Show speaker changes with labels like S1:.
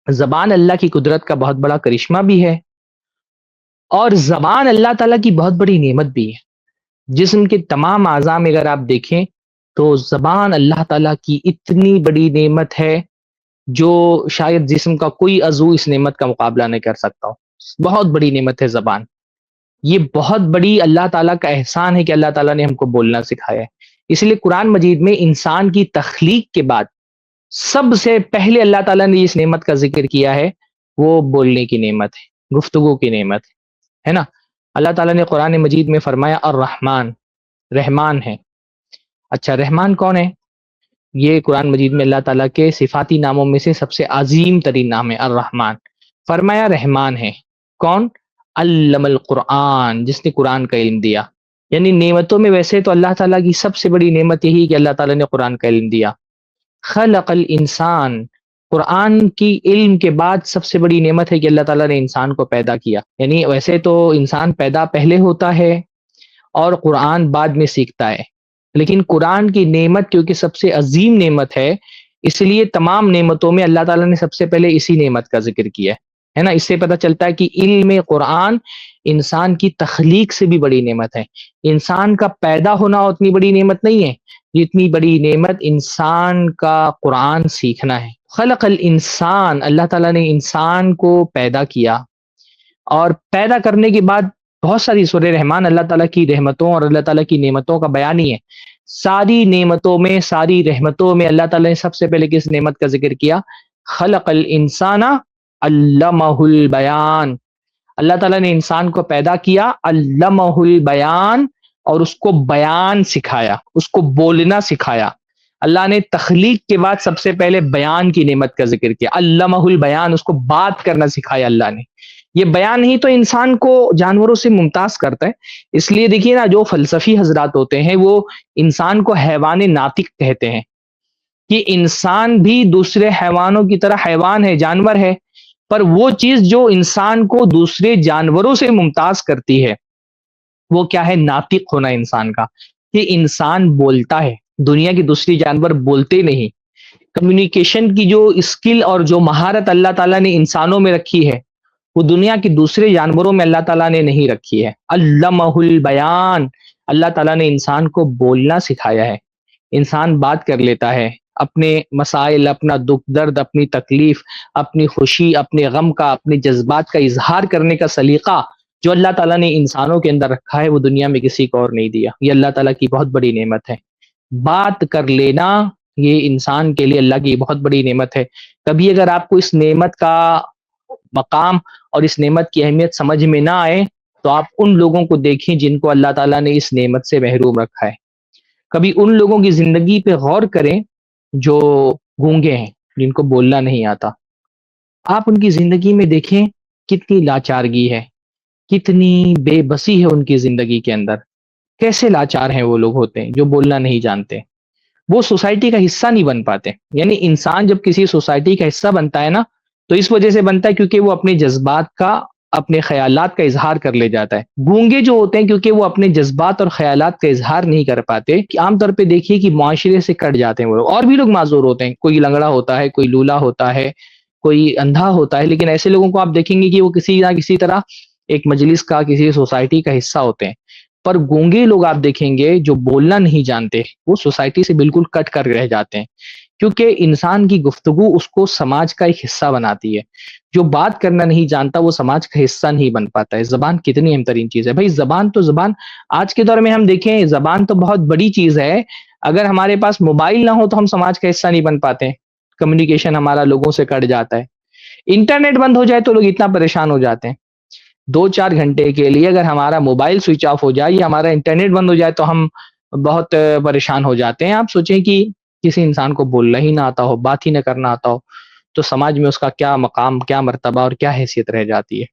S1: زبان اللہ کی قدرت کا بہت بڑا کرشمہ بھی ہے، اور زبان اللہ تعالیٰ کی بہت بڑی نعمت بھی ہے۔ جسم کے تمام اعضاء میں اگر آپ دیکھیں تو زبان اللہ تعالیٰ کی اتنی بڑی نعمت ہے جو شاید جسم کا کوئی عضو اس نعمت کا مقابلہ نہیں کر سکتا ہو۔ بہت بڑی نعمت ہے زبان۔ یہ بہت بڑی اللہ تعالیٰ کا احسان ہے کہ اللہ تعالیٰ نے ہم کو بولنا سکھایا ہے۔ اس لیے قرآن مجید میں انسان کی تخلیق کے بعد سب سے پہلے اللہ تعالیٰ نے اس نعمت کا ذکر کیا ہے، وہ بولنے کی نعمت ہے، گفتگو کی نعمت ہے نا۔ اللہ تعالیٰ نے قرآن مجید میں فرمایا الرحمن، رحمان ہے۔ اچھا، رحمان کون ہے؟ یہ قرآن مجید میں اللہ تعالیٰ کے صفاتی ناموں میں سے سب سے عظیم ترین نام ہے الرحمن۔ فرمایا رحمان ہے کون؟ علم القرآن، جس نے قرآن کا علم دیا۔ یعنی نعمتوں میں ویسے تو اللہ تعالیٰ کی سب سے بڑی نعمت یہی کہ اللہ تعالیٰ نے قرآن کا علم دیا۔ خلق الانسان، قرآن کی علم کے بعد سب سے بڑی نعمت ہے کہ اللہ تعالیٰ نے انسان کو پیدا کیا۔ یعنی ویسے تو انسان پیدا پہلے ہوتا ہے اور قرآن بعد میں سیکھتا ہے، لیکن قرآن کی نعمت کیونکہ سب سے عظیم نعمت ہے، اس لیے تمام نعمتوں میں اللہ تعالیٰ نے سب سے پہلے اسی نعمت کا ذکر کیا ہے نا۔ اس سے پتہ چلتا ہے کہ علم قرآن انسان کی تخلیق سے بھی بڑی نعمت ہے۔ انسان کا پیدا ہونا اتنی بڑی نعمت نہیں ہے جتنی بڑی نعمت انسان کا قرآن سیکھنا ہے۔ خلق الانسان، اللہ تعالیٰ نے انسان کو پیدا کیا، اور پیدا کرنے کے بعد بہت ساری سورہ رحمان اللہ تعالیٰ کی رحمتوں اور اللہ تعالیٰ کی نعمتوں کا بیان ہی ہے۔ ساری نعمتوں میں، ساری رحمتوں میں اللہ تعالیٰ نے سب سے پہلے کس نعمت کا ذکر کیا؟ خلق الانسان علمہ البیان، اللہ تعالیٰ نے انسان کو پیدا کیا، علمہ البیان، اور اس کو بیان سکھایا، اس کو بولنا سکھایا۔ اللہ نے تخلیق کے بعد سب سے پہلے بیان کی نعمت کا ذکر کیا، علمہ البیان، اس کو بات کرنا سکھایا اللہ نے۔ یہ بیان ہی تو انسان کو جانوروں سے ممتاز کرتا ہے۔ اس لیے دیکھیے نا، جو فلسفی حضرات ہوتے ہیں وہ انسان کو حیوان ناطق کہتے ہیں کہ انسان بھی دوسرے حیوانوں کی طرح حیوان ہے، جانور ہے، پر وہ چیز جو انسان کو دوسرے جانوروں سے ممتاز کرتی ہے وہ کیا ہے؟ ناطق ہونا انسان کا، کہ انسان بولتا ہے، دنیا کے دوسری جانور بولتے نہیں۔ کمیونیکیشن کی جو اسکل اور جو مہارت اللہ تعالیٰ نے انسانوں میں رکھی ہے وہ دنیا کے دوسرے جانوروں میں اللہ تعالیٰ نے نہیں رکھی ہے۔ علمہ البیان، اللہ تعالیٰ نے انسان کو بولنا سکھایا ہے۔ انسان بات کر لیتا ہے، اپنے مسائل، اپنا دکھ درد، اپنی تکلیف، اپنی خوشی، اپنے غم کا، اپنے جذبات کا اظہار کرنے کا سلیقہ جو اللہ تعالیٰ نے انسانوں کے اندر رکھا ہے وہ دنیا میں کسی کو اور نہیں دیا۔ یہ اللہ تعالیٰ کی بہت بڑی نعمت ہے۔ بات کر لینا یہ انسان کے لیے اللہ کی بہت بڑی نعمت ہے۔ کبھی اگر آپ کو اس نعمت کا مقام اور اس نعمت کی اہمیت سمجھ میں نہ آئے تو آپ ان لوگوں کو دیکھیں جن کو اللہ تعالیٰ نے اس نعمت سے محروم رکھا ہے۔ کبھی ان لوگوں کی زندگی پہ غور کریں جو گونگے ہیں، جن کو بولنا نہیں آتا۔ آپ ان کی زندگی میں دیکھیں کتنی لاچارگی ہے، کتنی بے بسی ہے ان کی زندگی کے اندر۔ کیسے لاچار ہیں وہ لوگ ہوتے ہیں جو بولنا نہیں جانتے، وہ سوسائٹی کا حصہ نہیں بن پاتے۔ یعنی انسان جب کسی سوسائٹی کا حصہ بنتا ہے نا تو اس وجہ سے بنتا ہے کیونکہ وہ اپنے جذبات کا، اپنے خیالات کا اظہار کر لے جاتا ہے۔ گونگے جو ہوتے ہیں کیونکہ وہ اپنے جذبات اور خیالات کا اظہار نہیں کر پاتے، کہ عام طور پہ دیکھیے کہ معاشرے سے کٹ جاتے ہیں وہ لوگ۔ اور بھی لوگ معذور ہوتے ہیں، کوئی لنگڑا ہوتا ہے، کوئی لولا ہوتا ہے، کوئی اندھا ہوتا ہے، لیکن ایسے لوگوں کو آپ دیکھیں گے کہ وہ کسی نہ کسی طرح ایک مجلس کا، کسی سوسائٹی کا حصہ ہوتے ہیں۔ پر گونگے لوگ آپ دیکھیں گے جو بولنا نہیں جانتے وہ سوسائٹی سے بالکل کٹ کر رہ جاتے ہیں، کیونکہ انسان کی گفتگو اس کو سماج کا ایک حصہ بناتی ہے۔ جو بات کرنا نہیں جانتا وہ سماج کا حصہ نہیں بن پاتا ہے۔ زبان کتنی اہم ترین چیز ہے بھائی، زبان تو زبان آج کے دور میں ہم دیکھیں زبان تو بہت بڑی چیز ہے۔ اگر ہمارے پاس موبائل نہ ہو تو ہم سماج کا حصہ نہیں بن پاتے، کمیونیکیشن ہمارا لوگوں سے کٹ جاتا ہے۔ انٹرنیٹ بند ہو جائے تو لوگ اتنا پریشان ہو جاتے ہیں، 2-4 گھنٹے کے لیے اگر ہمارا موبائل سوئچ آف ہو جائے یا ہمارا انٹرنیٹ بند ہو جائے تو ہم بہت پریشان ہو جاتے ہیں۔ آپ سوچیں کہ کسی انسان کو بولنا ہی نہ آتا ہو، بات ہی نہ کرنا آتا ہو، تو سماج میں اس کا کیا مقام، کیا مرتبہ اور کیا حیثیت رہ جاتی ہے۔